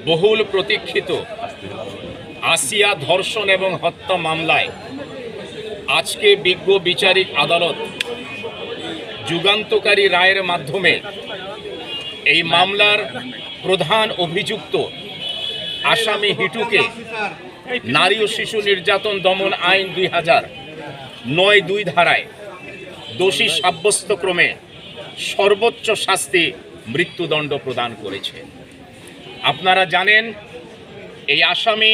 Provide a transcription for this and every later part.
বহুল প্রতীক্ষিত আসিয়া ধর্ষণ এবং হত্যা মামলায় আজকে বিজ্ঞ বিচারিক আদালত যুগান্তকারী রায়ের মাধ্যমে এই মামলার প্রধান অভিযুক্ত আসামি হিটুকে নারী ও শিশু নির্যাতন দমন আইন 2009-2 ধারায় দোষী সাব্যস্তক্রমে সর্বোচ্চ শাস্তি মৃত্যুদণ্ড প্রদান করেছে। আপনারা জানেন এই আসামি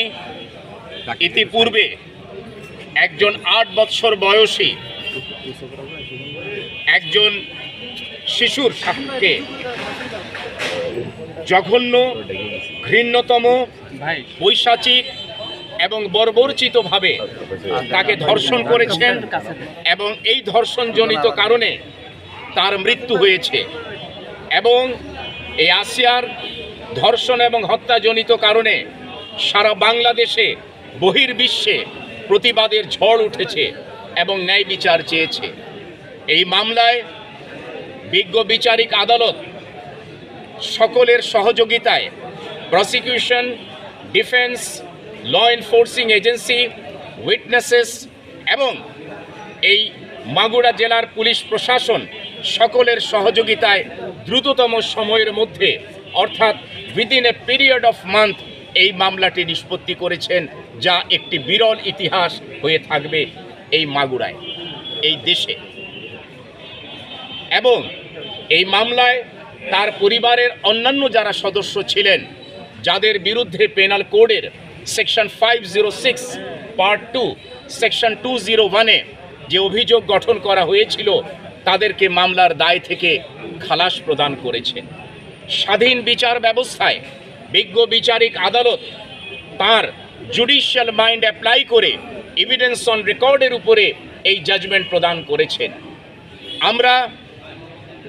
ইতিপূর্বে একজন 8 বৎসর বয়সী একজন শিশুর সাথে জঘন্য, ঘৃণ্যতম, পৈশাচিক এবং বর্বরচিতভাবে তাকে ধর্ষণ করেছেন এবং এই ধর্ষণজনিত কারণে তার মৃত্যু হয়েছে। এবং এই আসিয়ার ধর্ষণ এবং হত্যাজনিত কারণে সারা বাংলাদেশে বহির্বিশ্বে প্রতিবাদের ঝড় উঠেছে এবং ন্যায় বিচার চেয়েছে। এই মামলায় বিজ্ঞ বিচারিক আদালত সকলের সহযোগিতায় prosecution, defence, law enforcing agency, witnesses এবং এই মাগুরা জেলার পুলিশ প্রশাসন সকলের সহযোগিতায় দ্রুততম সময়ের মধ্যে অর্থাৎ within a period of month এই মামলাটি নিষ্পত্তি করেছেন, যা একটি বিরল ইতিহাস হয়ে থাকবে এই মাগুরায়, এই দেশে। এবং এই মামলায় তার পরিবারের অন্যান্য যারা সদস্য ছিলেন, যাদের বিরুদ্ধে পেনাল কোডের সেকশন 506 পার্ট 2 সেকশন 201-এ যে অভিযোগ গঠন করা হয়েছিল, তাদেরকে মামলার দায় থেকে খালাস প্রদান করেছেন। স্বাধীন বিচার ব্যবস্থায় বিজ্ঞ বিচারিক আদালত তার জুডিশিয়াল মাইন্ড অ্যাপ্লাই করে এভিডেন্স অন রেকর্ডের উপরে এই জাজমেন্ট প্রদান করেছেন। আমরা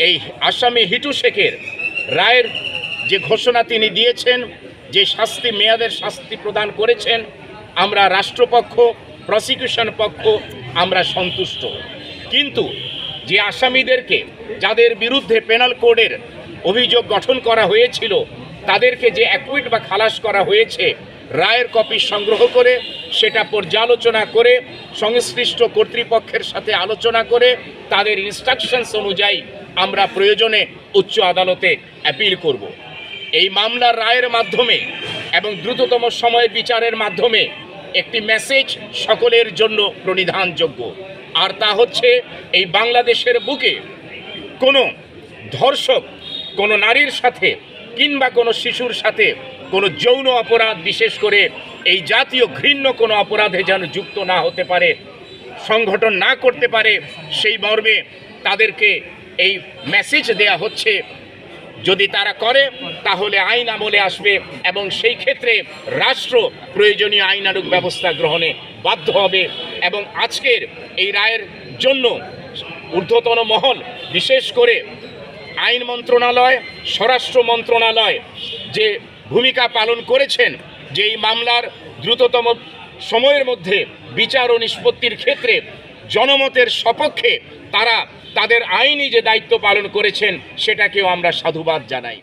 এই আসামি হিটু শেখের রায়ের যে ঘোষণা তিনি দিয়েছেন, যে শাস্তি মেয়াদের শাস্তি প্রদান করেছেন, আমরা রাষ্ট্রপক্ষ, প্রসিকিউশন পক্ষ আমরা সন্তুষ্ট। কিন্তু যে আসামিদেরকে, যাদের বিরুদ্ধে পেনাল কোডের অভিযোগ গঠন করা হয়েছিল, তাদেরকে যে অ্যাকুইট বা খালাস করা হয়েছে, রায়ের কপি সংগ্রহ করে সেটা পর্যালোচনা করে সংশ্লিষ্ট কর্তৃপক্ষের সাথে আলোচনা করে তাদের ইনস্ট্রাকশনস অনুযায়ী আমরা প্রয়োজনে উচ্চ আদালতে অ্যাপিল করব। এই মামলার রায়ের মাধ্যমে এবং দ্রুততম সময়ে বিচারের মাধ্যমে একটি মেসেজ সকলের জন্য প্রণিধানযোগ্য, আর তা হচ্ছে এই বাংলাদেশের বুকে কোনো ধর্ষক কোনো নারীর সাথে কিংবা কোনো শিশুর সাথে কোনো যৌন অপরাধ, বিশেষ করে এই জাতীয় ঘৃণ্য কোনো অপরাধে যেন যুক্ত না হতে পারে, সংগঠন না করতে পারে, সেই মর্মে তাদেরকে এই মেসেজ দেয়া হচ্ছে। যদি তারা করে তাহলে আইন আমলে আসবে এবং সেই ক্ষেত্রে রাষ্ট্র প্রয়োজনীয় আইনানুগ ব্যবস্থা গ্রহণে বাধ্য হবে। এবং আজকের এই রায়ের জন্য ঊর্ধ্বতন মহল, বিশেষ করে আইন মন্ত্রণালয়, স্বরাষ্ট্র মন্ত্রণালয় যে ভূমিকা পালন করেছেন, যে এই মামলার দ্রুততম সময়ের মধ্যে বিচার ও নিষ্পত্তির ক্ষেত্রে জনমতের সপক্ষে তারা তাদের আইনি যে দায়িত্ব পালন করেছেন, সেটাকেও আমরা সাধুবাদ জানাই।